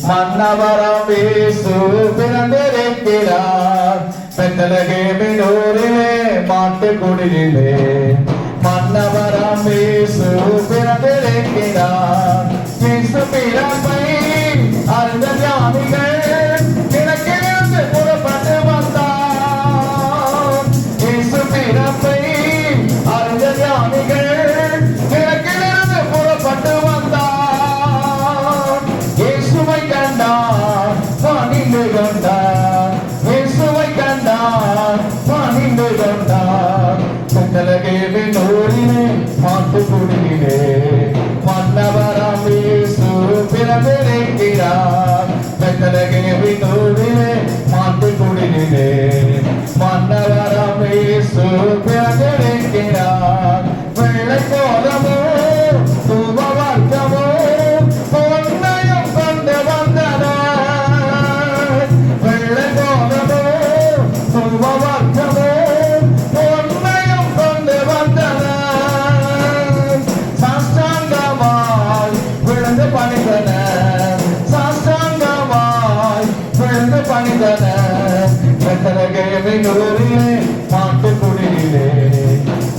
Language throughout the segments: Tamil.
மன்னவராம் இயேசு பிறந்திருக்கிறார். பெத்லகேமின் ஊரிலே மாட்டுக்குடியிலே மன்னவராம் இயேசு பிறந்திருக்கிறார். இயேசு பிறப்பை அறிந்த ஞானிகள் கிழக்கிலிருந்து புறப்பட்டு வந்தார். இயேசு பிறப்பை அறிந்த ஞானிகள் கிழக்கிலிருந்து புறப்பட்டு வந்தார். இயேசுவை கண்டார் பணிந்து கொண்டார். இயேசுவை கண்டார் பணிந்து கொண்டார். பெத்லகேமின் ஊரிலே மாட்டுக்குடியிலே மன்னவராம் இயேசு பிறந்திருக்கிறார். பெத்லகேமின் ஊரிலே மாட்டுக்குடியிலே மன்னவராம் இயேசு பிறந்திருக்கிறார். வெள்ளை கோலமோ தூப வர்க்கமோ பொன்னையும் கொண்டு வந்தனர். வெள்ளை கோலமோ தூப வர்க்கமோ பொன்னையும் கொண்டு வந்தனர். சாஷ்டாங்கமாய் விழுந்து பணிந்தனர். சாஷ்டாங்கமாய் விழுந்து பணிந்தனர். பெத்லகேமின் ஊரிலே மாட்டுக்குடியிலே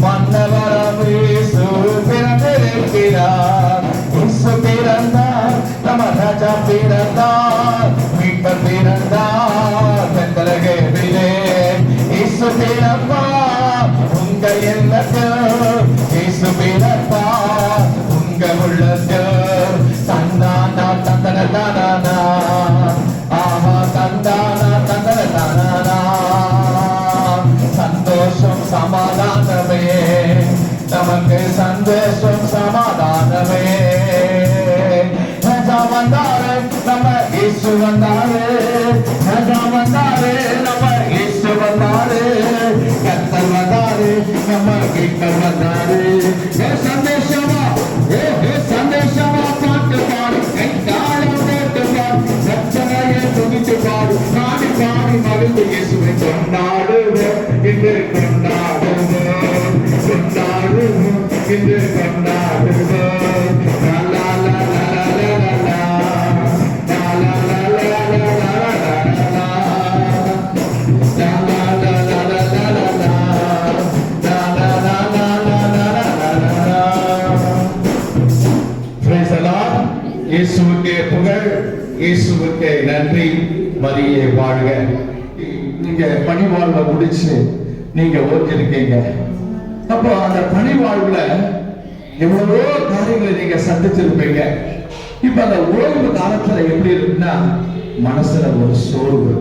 மன்னவராம் இயேசு பிறந்திருக்கிறார். இயேசு பிறந்தார், நம்ம ராஜா பிறந்தார், மீட்பர் பிறந்தார். பெத்லகேமிலே இயேசு பிறப்பார் உங்க எண்ணத்தில். இயேசு பிறப்பார் உங்க உள்ளத்தில். தந்தானா தந்தன தானா ஆஹா தந்தானா தந்தன தானா. சந்தோஷம் சமாதானமே நமக்கு சந்தோஷம் சமாதானமே. ராஜா வந்தாரு நம்ம இயேசு வந்தாரு. ராஜா வந்தாரு நம்ம இயேசு வந்தாரு. கர்த்தர் வந்தாரு நம்ம கீழ்த்தர் வந்தாரு. சந்தோஷமா சந்தோஷமா பாட்டு பாடு. தாளம் போட்டு பாடு. ரட்சனையை துதித்து பாடு. பாடி பாடி மகிழ்ந்து இயேசுவை கொண்டாடுவோம் என்று கொண்டாடுவோம். கொண்டாடுவோம் என்று கொண்டாடுவோம். லா லா லா லா லா லா லா லா லா லா லா லா. இயேசுவுக்கே புகழ், இயேசுவுக்கே நன்றி. மரியே வாழ்க. நீங்க பணிவாழ்வை முடிச்சு நீங்க ஓட்டிருக்கீங்க. அப்போ அந்த பணிவாழ்வுல எவ்வளவோ காரியங்களை நீங்க சந்திச்சிருப்பீங்க. இப்ப அந்த ஓய்வு காலத்துல எப்படி இருக்குன்னா மனசுல ஒரு சோர்வு,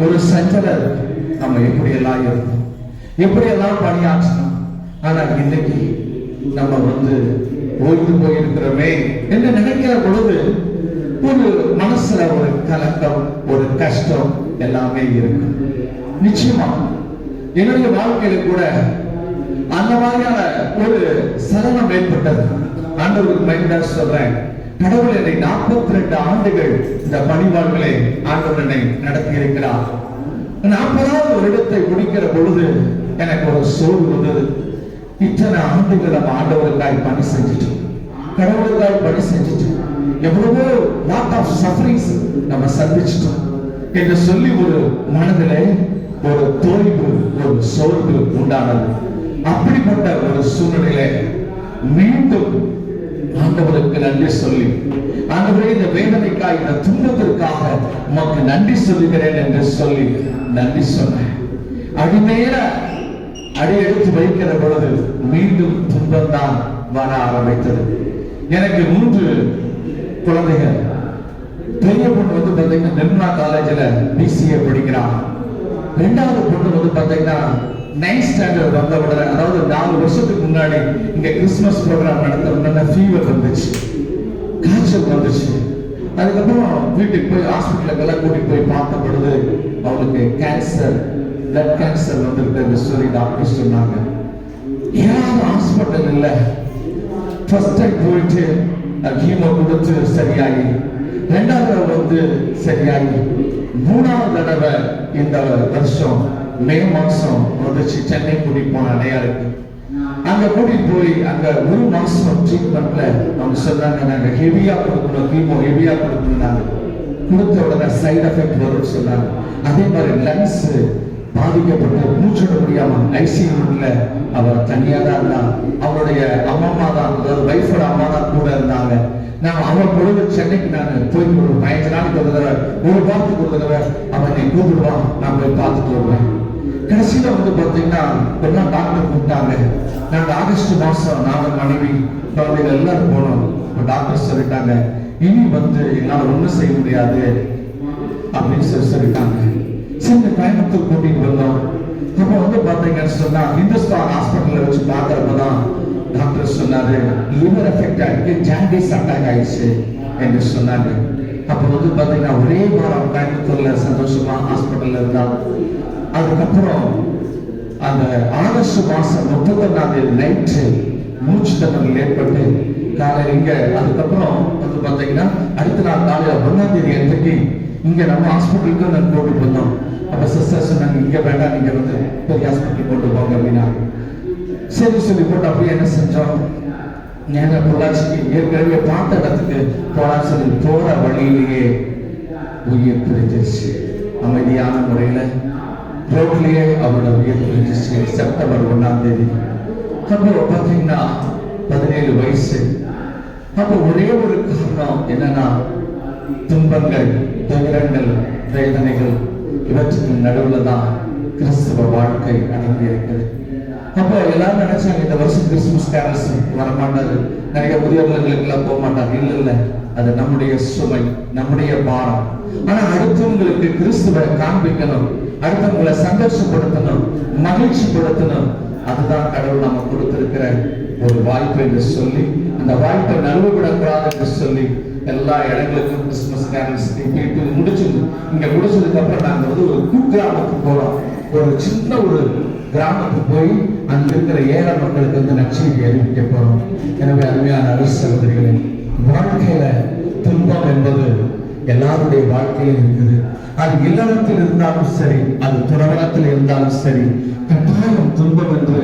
ஒரு சஞ்சலம். நம்ம எப்படி எல்லாம் இருக்கும், எப்படி எல்லாம் பணியாற்றணும். ஆனா இன்னைக்கு நம்ம ஓய்ந்து போயிருக்கிறோமே என்று நினைக்கிற பொழுது ஒரு மனசுல ஒரு கலக்கம், ஒரு கஷ்டம் எல்லாமே இருக்கு. நிச்சயமா என்னுடைய வாழ்க்கையில கூட அந்த மாதிரியான ஒரு சலனம் ஏற்பட்டது. ஆண்டவருக்கு மகிமை சொல்றேன். கடவுள் என்னை 42 ஆண்டுகள் இந்த பணிவாழ்களை ஆண்டவர் என்னை நடத்தி இருக்கிறார். 40வது வருடத்தை முடிக்கிற பொழுது எனக்கு ஒரு சோர்வு வந்தது. இத்தனை ஆண்டுகள் நம்ம ஆண்டவருக்காய் பணி செஞ்சுட்டோம், கடவுளுக்காய் பணி செஞ்சுட்டோம், எவ்வளவோ லாட் ஆஃப் சஃபரிங்ஸ் நம்ம சந்திச்சிட்டோம் என்று சொல்லி ஒரு மனதிலே ஒரு தோய்வு, ஒரு சோர்வு உண்டானது. அப்படிப்பட்ட ஒரு சூழ்நிலையில மீண்டும் ஆண்டவருக்கு நன்றி சொல்லி, ஆண்டவரே இந்த வேதனைக்காக, இந்த துன்பத்திற்காக உமக்கு நன்றி சொல்லுகிறேன் என்று சொல்லி நன்றி சொன்னேன். அடிமேல அடி எடுத்து வைக்கிற பொழுது மீண்டும் துன்பம் தான் வர ஆரம்பித்தது. எனக்கு 3 குழந்தைகள். பெரிய பொண்ணு பாத்தீங்கன்னா நிர்மலா காலேஜ்ல BCA படிக்கிறான். 2வது பொண்ணு பாத்தீங்கன்னா 9th ஸ்டாண்டர்ட் வந்த உடனே, அதாவது 4 வருஷத்துக்கு முன்னாடி இங்க கிறிஸ்துமஸ் ப்ரோக்ராம் நடத்த உடனே ஃபீவர் வந்துச்சு, காய்ச்சல் வந்துச்சு. அதுக்கப்புறம் வீட்டுக்கு போய் ஹாஸ்பிட்டலுக்கெல்லாம் கூட்டிட்டு போய் பார்த்த பொழுது அவளுக்கு கேன்சர், பிளட் கேன்சர் வந்துருக்கு சொல்லி டாக்டர் சொன்னாங்க. ஏதாவது ஹாஸ்பிட்டல் இல்ல. ஃபர்ஸ்ட் டைம் போயிட்டு கீமோ கொடுத்து சரியாகி, 2வது சரியாகி, 3வது தடவை இந்த வருஷம் மே மாசம் வந்துச்சு. சென்னை கூட்டிட்டு போன அடையாளுக்கு. அங்க கூட்டிட்டு போய் அங்க 1 மாசம் ட்ரீட்மெண்ட்ல அவங்க சொன்னாங்க, நாங்க ஹெவியா கொடுக்கணும், கீமோ ஹெவியா கொடுக்கணும். கொடுத்த உடனே சைடு எஃபெக்ட் வரும்னு சொன்னாங்க. அதே மாதிரி லங்ஸ் பாதிக்கப்பட்டு மூச்சுட முடியாம ஐசியூல அவர் தனியா தான் இருந்தா. அவருடைய அம்மா தான், அதாவது வைஃபோட அம்மா தான் கூட இருந்தாங்க. நான் அவன் பொழுது சென்னைக்கு நான் போய் ஒரு 15 நாளைக்கு ஒரு தடவை, ஒரு வாரத்துக்கு ஒரு தடவை அவன் நீ கூப்பிடுவான், நான் போய் பார்த்துட்டு வருவேன். கடைசியில வந்து பார்த்தீங்கன்னா ஒரு நாள் டாக்டர் கூப்பிட்டாங்க. நாங்கள் ஆகஸ்ட் மாசம் நாங்கள் மனைவி குழந்தைகள் எல்லாரும் போனோம். டாக்டர் சொல்லிட்டாங்க, இனி வந்து என்னால் ஒன்றும் செய்ய முடியாது அப்படின்னு சொல்லிட்டாங்க. சரி கோயம்புத்தூர் கூட்டிட்டு வந்தோம். அப்போ வந்து பார்த்தீங்கன்னு சொன்னா இந்துஸ்தான் ஹாஸ்பிட்டல்ல வச்சு பார்க்கறப்பதான் டாக்டர் சொன்னாரு, லிவர் எஃபெக்ட் ஆகிட்டு ஜாண்டிஸ் அட்டாக் ஆயிடுச்சு என்று சொன்னாங்க. அப்போ வந்து பார்த்தீங்கன்னா ஒரே வாரம் கோயம்புத்தூர்ல சந்தோஷமா ஹாஸ்பிட்டல்ல இருந்தான். அதுக்கப்புறம் அந்த ஆகஸ்ட் மாசம் 31 நைட்டு மூச்சு திணறல் ஏற்பட்டு காலையில் இங்க, அதுக்கப்புறம் வந்து பார்த்தீங்கன்னா அடுத்த நாள் காலையில் 1 அன்றைக்கு இங்க நம்ம ஹாஸ்பிட்டலுக்கு நான் கூட்டிட்டு வந்தோம். அப்ப சிஸ்டர் சொன்னாங்க, இங்க வேண்டாம், நீங்க வந்து பெரிய ஹாஸ்பிட்டல் கொண்டு போங்க அப்படின்னா. சரி சொல்லி போட்டு அப்படியே என்ன செஞ்சோம், நேர பொள்ளாச்சிக்கு ஏற்கனவே பார்த்த இடத்துக்கு போலான்னு சொல்லி போற வழியிலேயே உயிர் பிரிஞ்சிருச்சு. அமைதியான முறையில ரோட்லயே அவரோட உயிர் பிரிஞ்சிருச்சு. செப்டம்பர் 1 அப்போ பார்த்தீங்கன்னா 17 வயசு. அப்போ ஒரே ஒரு காரணம் என்னன்னா, துன்பங்கள், துயரங்கள், வேதனைகள், இவற்றுக்கு நடுவில் தான் கிறிஸ்துவ வாழ்க்கை அடங்கி இருக்கிறது. அப்போ எல்லாரும் நினைச்சாங்க இந்த வருஷம் கிறிஸ்துமஸ் கேரல்ஸ் வரமாட்டாரு, நிறைய முதியோர்களுக்கு எல்லாம் போக மாட்டாங்க. இல்ல, அது நம்முடைய சுமை, நம்முடைய பாரம். ஆனா அடுத்தவங்களுக்கு கிறிஸ்துவை காண்பிக்கணும், அடுத்தவங்களை சந்தோஷப்படுத்தணும், மகிழ்ச்சிப்படுத்தணும். அதுதான் கடவுள் நம்ம கொடுத்திருக்கிற ஒரு வாய்ப்பு என்று சொல்லி, அந்த வாய்ப்பை நழுவவிடக்கூடாது என்று சொல்லி எல்லா இடங்களுக்கும் கிறிஸ்துமஸ் கேரல்ஸ் இங்க முடிச்சதுக்கு அப்புறம் நாங்க வந்து ஒரு குக்கிராமத்துக்கு போறோம். ஒரு சின்ன ஒரு கிராமத்துக்கு போய் அங்க இருக்கிற ஏழை மக்களுக்கு வந்து நற்செய்தி அறிவிக்க போறோம். எனவே அருமையான அரசு சகோதரிகளே, வாழ்க்கையில துன்பம் என்பது எல்லாருடைய வாழ்க்கையில் இருக்குது. அது இல்லறத்தில் இருந்தாலும் சரி, அது துறவரத்தில் இருந்தாலும் சரி, கட்டாயம் துன்பம் என்று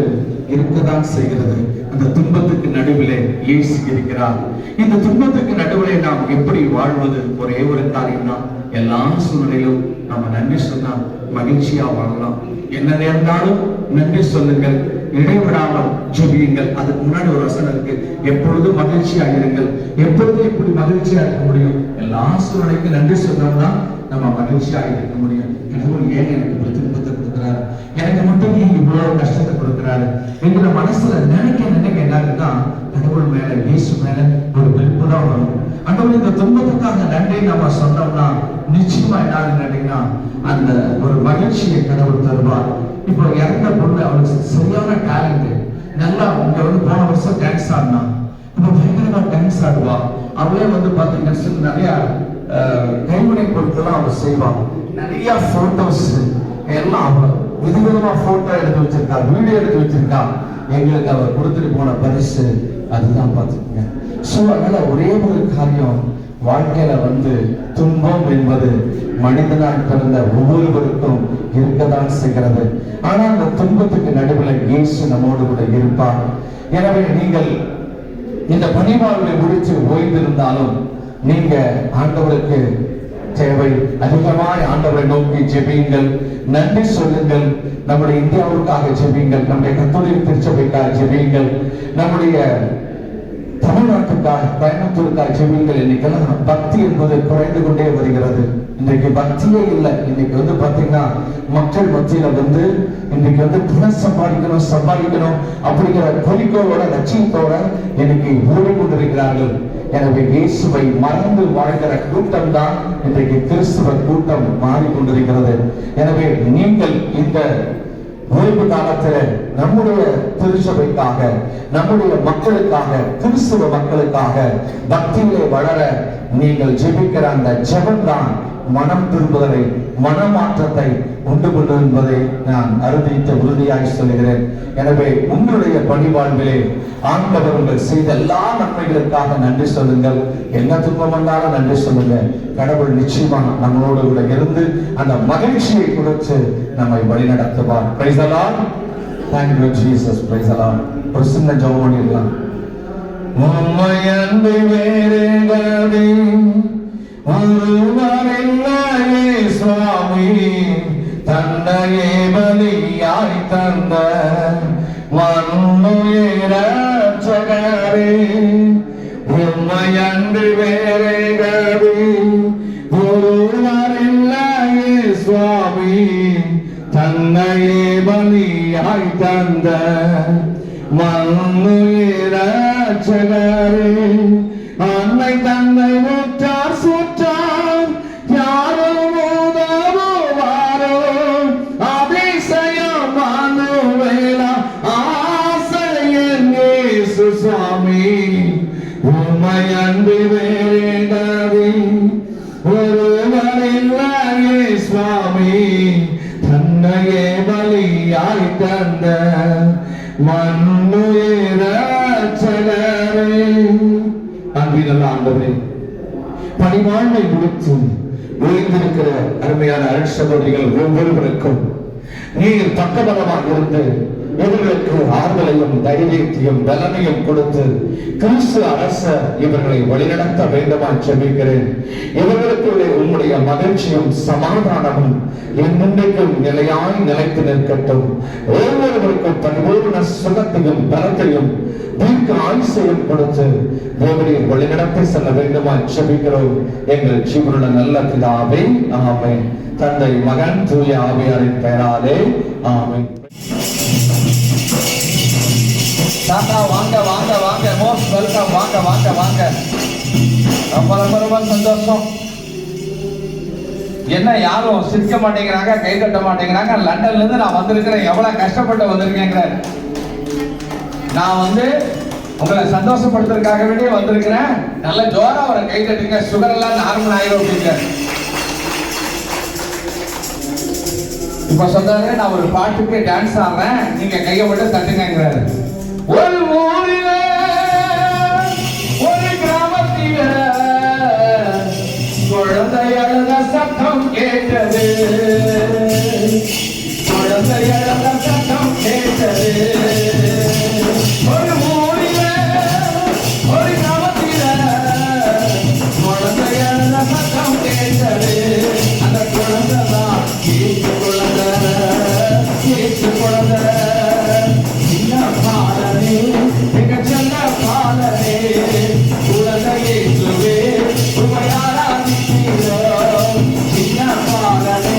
இருக்கதான் செய்கிறது. அந்த துன்பத்துக்கு நடுவிலே இயேசு இருக்கிறார். இந்த துன்பத்துக்கு நடுவிலே நாம் எப்படி வாழ்வது? ஒரே ஒரு காரியம் தான், எல்லா சூழ்நிலையிலும் நம்ம நன்றி சொன்னால் மகிழ்ச்சியா வாழலாம். என்ன நேர்ந்தாலும் நன்றி சொல்லுங்கள், இடைவிடாமல் ஜெபியுங்கள். அதுக்கு முன்னாடி ஒரு வசனம் இருக்கு, எப்பொழுதும் மகிழ்ச்சியா இருங்கள். எப்பொழுதும் இப்படி மகிழ்ச்சியா இருக்க முடியும்? எல்லா சூழ்நிலைக்கும் நன்றி சொன்னோம்னா நம்ம மகிழ்ச்சியா இருக்க முடியும். கடவுள் ஏன் எனக்கு இப்படி துன்பத்தை கொடுக்கிறாரு, எனக்கு மட்டும் ஏன் இவ்வளவு கஷ்டத்தை கொடுக்கிறாரு என்கிற மனசுல நினைக்க என்னன்னா, கடவுள் மேல, இயேசு மேல ஒரு வெறுப்பு தான் வரும். கடவுள் இந்த துன்பத்துக்காக நன்றி நம்ம சொன்னோம்னா நிச்சயமா என்ன கேட்டீங்கன்னா அந்த ஒரு மகிழ்ச்சியை கடவுள் தருவார். இப்போ இறந்த பொண்ணு, அவளுக்கு சரியான டேலண்ட், நல்லா இங்க வந்து போன வருஷம் டான்ஸ் ஆடினா, இப்போ பயங்கரமா டான்ஸ் ஆடுவா. அவளே வந்து பாத்தீங்கன்னா நிறைய கைவினை பொருட்கள்லாம் அவள் செய்வான். நிறைய போட்டோஸ் எல்லாம் அவள் விதவிதமா போட்டோ எடுத்து வச்சிருக்கா, வீடியோ எடுத்து வச்சிருக்கா. எங்களுக்கு அவர் கொடுத்துட்டு போன பரிசு அதுதான் பார்த்துக்கோங்க. ஸோ அதனால ஒரே ஒரு காரியம், வாழ்க்கையில வந்து துன்பம் என்பது மனிதனாக பிறந்த ஒவ்வொருவருக்கும் இருக்கதான் செய்கிறது. ஆனா அந்த துன்பத்துக்கு நடுவில் இயேசு நம்மோடு கூட இருப்பார். எனவே நீங்கள் இந்த பணிவாழ்வை முடிச்சு ஓய்ந்திருந்தாலும் நீங்க ஆண்டவருக்கு தேவை அதிகமாய் ஆண்டவரை நோக்கி ஜெபியுங்கள், நன்றி சொல்லுங்கள். நம்முடைய இந்தியாவுக்காக ஜெபியுங்கள், நம்முடைய கத்தோலிக்க திருச்சபைக்காக ஜெபியுங்கள், நம்முடைய தமிழ்நாட்டுக்காக, கோயம்புத்தூருக்காக ஜெபியுங்கள். இன்னைக்கெல்லாம் பக்தி என்பது குறைந்து கொண்டே வருகிறது. இன்றைக்கு பக்தியே இல்லை. இன்னைக்கு வந்து பாத்தீங்கன்னா மக்கள் மத்தியில வந்து இன்னைக்கு வந்து பணம் சம்பாதிக்கணும் அப்படிங்கிற குறிக்கோளோட, லட்சியத்தோட இன்னைக்கு ஓடிக்கொண்டிருக்கிறார்கள். எனவே இயேசுவை மறந்து வாழ்கிற கூட்டம் தான் இன்றைக்கு கிறிஸ்துவ கூட்டம் மாறிக்கொண்டிருக்கிறது. எனவே நீங்கள் இந்த ஓய்வு காலத்தில் நம்முடைய திருச்சபைக்காக, நம்முடைய மக்களுக்காக, கிறிஸ்துவ மக்களுக்காக பக்தியிலே வளர நீங்கள் ஜெபிக்கிற அந்த ஜெபம் தான் மனம் திரும்புதலை, மனமாற்றத்தை உண்டு கொண்டு என்பதை நான் அறுதியிட்டு உறுதியாக சொல்கிறேன். எனவே உங்களுடைய பணிவாழ்விலே ஆண்டவர் உங்கள் செய்த எல்லா நன்மைகளுக்காக நன்றி சொல்லுங்கள். என்ன துன்பம் வந்தாலும் நன்றி சொல்லுங்க. கடவுள் நிச்சயமா நம்மளோடு கூட இருந்து அந்த மகிழ்ச்சியை கொடுத்து நம்மை வழிநடத்துவார். Praise the Lord. Thank you Jesus. Praise the Lord. ஒரு சின்ன ஜெபம் பண்ணிடலாம். உம்மை அன்பை வேறெங்காதே, ஒருவரில்லையே சுவாமி, தன்னையே பலியாய் தந்த மண்ணுயிர் ரட்சகரே, உம்மையன்று வேறே கதி ஒருவரில்லையே சுவாமி, தன்னையே பலியாய் தந்த மண்ணுயிர் ரட்சகரே. அன்னை தன்னை உற்றார் சுற்றார் யாரும் உதவுவாரோ, அதிசயமானுவேலா ஆசையன் இயேசு சுவாமி, உம்மை அன்பு வேறே கதி ஒருவரில்லையே சுவாமி, தன்னையே பலியாய் தந்த மண்ணுயிர் ரட்சகரே. அன்பின் ஆண்டவரே, பணிவாழ்வை கொடுத்து ஓய்ந்திருக்கிற அருமையான அருட்சகோதரிகள் ஒவ்வொருவருக்கும் நீர் பக்கபலமாக இருந்து இவர்களுக்கு ஆறுதலையும் தைரியத்தையும் பலனையும் கொடுத்து கிறிஸ்து அரச இவர்களை வழிநடத்த வேண்டுமா ஜெபிக்கிறேன். இவர்களுக்குள்ளே உம்முடைய மகிழ்ச்சியும் சமாதானமும் இன்றைக்கும் நிலையாய் நிலைத்து நிற்கட்டும். ஒவ்வொருவருக்கும் பரிபூர்ண சுகத்தையும் பலத்தையும் தீர்க்க ஆயுசையும் கொடுத்து தேவனையும் வழிநடத்தி செல்ல வேண்டுமா ஜெபிக்கிறோம் எங்கள் ஜீவனுள்ள நல்ல பிதாவே, ஆமென். தந்தை, மகன், தூய ஆவியாரின் பெயராலே ஆமென். தாத்தா வாங்க வாங்க வாங்க, மோஸ்ட் வெல்கம், வாங்க வாங்க வாங்க. ரொம்ப ரொம்ப ரொம்ப சந்தோஷம். என்ன யாரும் சிரிக்க மாட்டேங்கிறாங்க, கை தட்ட மாட்டேங்கிறாங்க. லண்டன்ல இருந்து நான் வந்திருக்கிறேன், எவ்வளவு கஷ்டப்பட்டு வந்திருக்கேங்கிறார். நான் உங்களை சந்தோஷப்படுத்துறதுக்காக வேண்டிய வந்திருக்கிறேன். நல்ல ஜோரா அவரை கை தட்டுங்க, சுகர் எல்லாம் நார்மல் ஆயிரும் அப்படிங்க. இப்ப சொல்றாரு, நான் ஒரு பாட்டுக்கு டான்ஸ் ஆடுறேன், நீங்க கையை மட்டும் தட்டுங்கிறாரு. ஒரு ஊரில ஒரு கிராமத்தில குழந்தை அழுத சத்தம் கேட்டது, குழந்தை அழுத சத்தம் கேட்டது. ஒரு ஊரில ஒரு கிராமத்தில குழந்தை அழுத சத்தம் கேட்டது. அந்த குழந்தை தான் கேட்டு குழந்தை, கேட்டு குழந்தை, சின்ன பாலனே, மிக சின்ன பாலனே, குழந்தையே சுவே உமையாராதிக்கிறோம். சின்ன பாலனே,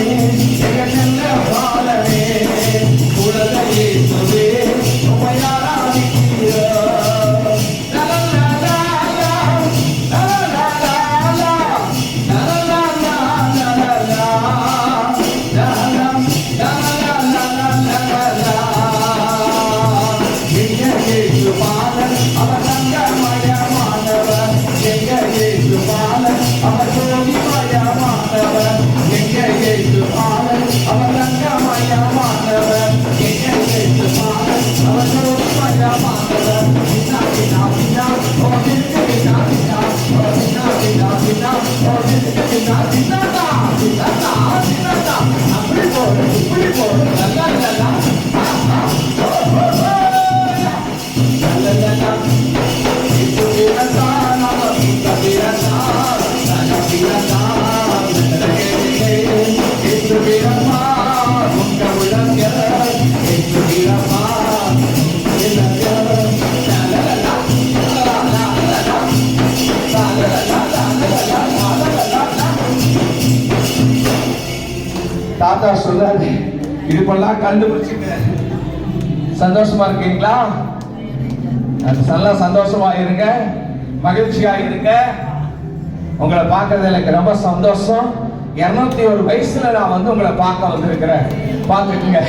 மிக சின்ன பாலனே, குழந்தையே சுவே உமையாராதிக்கிறோம். தாத்தா சொல்றாரு, இதுப்பெல்லாம் கண்டுபிடிச்சுங்க. சந்தோஷமா இருக்கீங்களா? நல்லா சந்தோஷமா இருங்க, மகிழ்ச்சியா இருங்க. உங்களை பார்க்கறதுல எனக்கு ரொம்ப சந்தோஷம். 201 வயசுல நான் உங்களை பார்க்க வந்திருக்கிறேன். பார்த்துக்குங்க.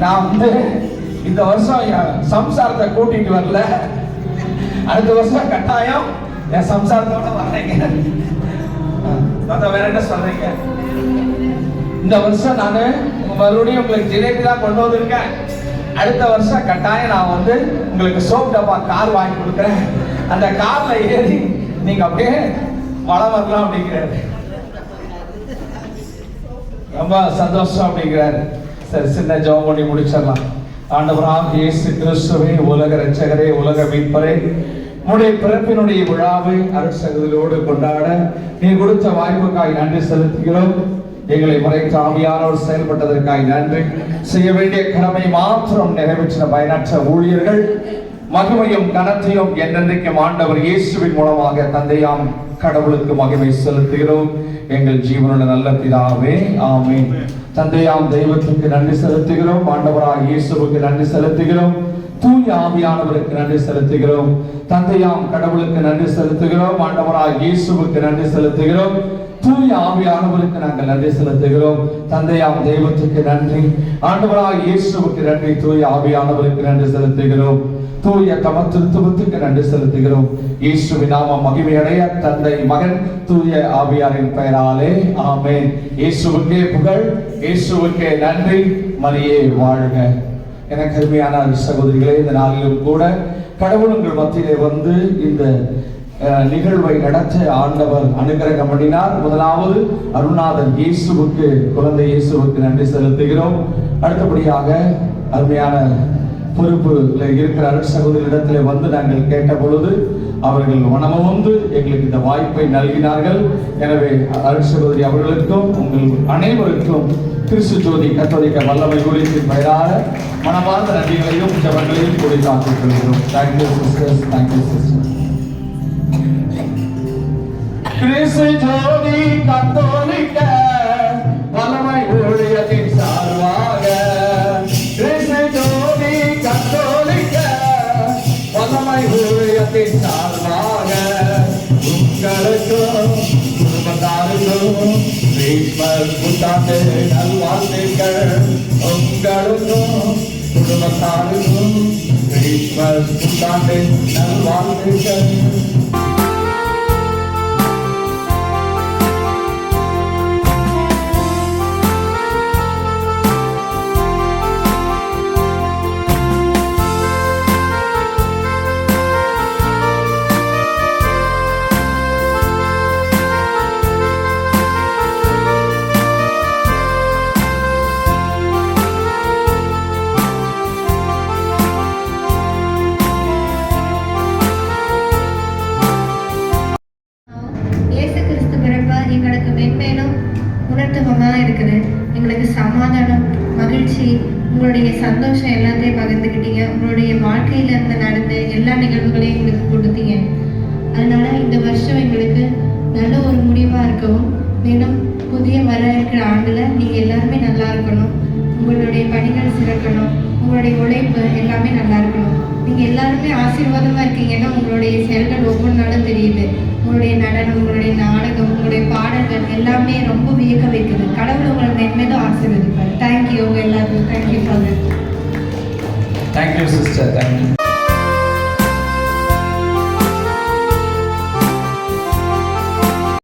நான் இந்த வருஷம் என் சம்சாரத்தை கூட்டிட்டு வரல, அடுத்த வருஷம் கட்டாயம் என் சம்சாரத்தோட வர்றீங்க. வேற என்ன சொல்றீங்க? இந்த வருஷம் நான் மறுபடியும் உங்களுக்கு ஜிலேபி தான் கொண்டு வந்திருக்கேன். அடுத்த வருஷம் கட்டாயம் நான் உங்களுக்கு சோப் டப்பா கார் வாங்கி கொடுக்குறேன். அந்த கார்ல ஏறி நீங்க அப்படியே வளம் வரலாம் அப்படிங்கிறாரு. ரொம்ப சந்தோஷம் அப்படிங்கிறாரு. சரி, சின்ன ஜெபம் பண்ணி முடிச்சிடலாம். ஆண்டவராகிய இயேசு கிறிஸ்துவே, உலக இரட்சகரே, உலக மீட்பரே, உன்னுடைய பிறப்பினுடைய விழாவை அருட்சகதியோடு கொண்டாட நீ கொடுத்த வாய்ப்புக்காய் நன்றி செலுத்துகிறோம். எங்களை மறைக்க ஆவியானவர் செயல்பட்டதற்காய் நன்றி. செய்ய வேண்டிய கடமை மாத்திரம் நிறைவேற்றின பயனற்ற ஊழியர்கள் மகிமையும் கனத்தையும் என்றென்றைக்கும் ஆண்டவர் இயேசுவின் மூலமாக தந்தையாம் கடவுளுக்கு மகிமை செலுத்துகிறோம். எங்கள் ஜீவனுள்ள நல்ல பிதாவே, ஆமென். தந்தையாம் தெய்வத்துக்கு நன்றி செலுத்துகிறோம். ஆண்டவராக இயேசுவுக்கு நன்றி செலுத்துகிறோம். தூய ஆவியானவருக்கு நன்றி செலுத்துகிறோம். தந்தையாம் கடவுளுக்கு நன்றி செலுத்துகிறோம். ஆண்டவராக இயேசுவுக்கு நன்றி செலுத்துகிறோம். தூய ஆவியானவருக்கு நாங்கள் நன்றி செலுத்துகிறோம். தந்தையாம் தெய்வத்துக்கு நன்றி, ஆண்டவராக இயேசுவுக்கு நன்றி, தூய ஆவியானவருக்கு நன்றி செலுத்துகிறோம். தூய தமத்துவத்துக்கு நன்றி செலுத்துகிறோம். இயேசுவின் நாமம் மகிமையடைய தந்தை மகன் தூய ஆவியாரின் பெயராலே, ஆமென். இயேசுவுக்கே புகழ், இயேசுவுக்கே நன்றி. மரியே வாழ்க. எனக்கு அருமையான சகோதரிகளே, இந்த நாளிலும் கூட கடவுள் உங்கள் மத்தியிலே வந்து இந்த நிகழ்வை நடத்த ஆண்டவர் அனுகிரகம் பண்ணினார். முதலாவது அருணாதன் இயேசுவுக்கு, குழந்தை இயேசுவுக்கு நன்றி செலுத்துகிறோம். அடுத்தபடியாக அருமையான பொறுப்புல இருக்கிற சகோதரிடத்தில் வந்து நாங்கள் கேட்ட பொழுது அவர்கள் மனமும் வந்து எங்களுக்கு இந்த வாய்ப்பை நல்கினார்கள். எனவே அருட்சகோதரி அவர்களுக்கும் உங்கள் அனைவருக்கும் கிறிஸ்து ஜோதி கத்தோலிக்க வல்லமை ஊழியத்தின் பெயரான மனமார்ந்த நன்றிகளையும் ஜெபங்களையும் கூறி காத்துக் கொள்கிறோம். Thank you sisters, thank you sister. Kristu Jothi கத்தோலிக்க வல்லமை ஊழியத்தின் சார்பாக, கிறிஸ்து ஜோதி கத்தோலிக்க வல்லமை ஊழியத்தின் சார்பாக உங்களுக்கும் குடும்பத்தாருக்கும் கிறிஸ்மஸ் புத்தாண்டு நல்வாழ்த்துக்கள். உங்களுக்கும் குடும்பத்தாருக்கும் கிறிஸ்மஸ் புத்தாண்டு நல்வாழ்த்துக்கள். எங்களுக்கு மென்மேலும் உணர்த்துவமாக இருக்குது. எங்களுக்கு சமாதானம், மகிழ்ச்சி, உங்களுடைய சந்தோஷம் எல்லாத்தையும் பகிர்ந்துக்கிட்டீங்க. உங்களுடைய வாழ்க்கையில இருந்து நடந்த எல்லா நிகழ்வுகளையும் எங்களுக்கு கொடுத்தீங்க. அதனால இந்த வருஷம் எங்களுக்கு நல்ல ஒரு முடிவாக இருக்கவும், மேலும் புதிய வர இருக்கிற ஆண்டுல நீங்க எல்லாருமே நல்லா இருக்கணும். உங்களுடைய பணிகள் சிறக்கணும். உங்களுடைய உழைப்பு எல்லாமே நல்லா இருக்கணும். நீங்க எல்லாருமே ஆசீர்வாதமா இருக்கீங்கன்னா உங்களுடைய செயல்கள் ஒவ்வொரு நாளும் தெரியுது. உங்களுடைய நடனம், உங்களுடைய நாடகம், உங்களுடைய பாடல்கள் எல்லாமே ரொம்ப வியக்க வைக்குது. கடவுள் உங்களை மென்மேலும் ஆசீர்வதிப்பார். தேங்க்யூ உங்க எல்லாருக்கும். Thank you father. Thank you sister, thank you.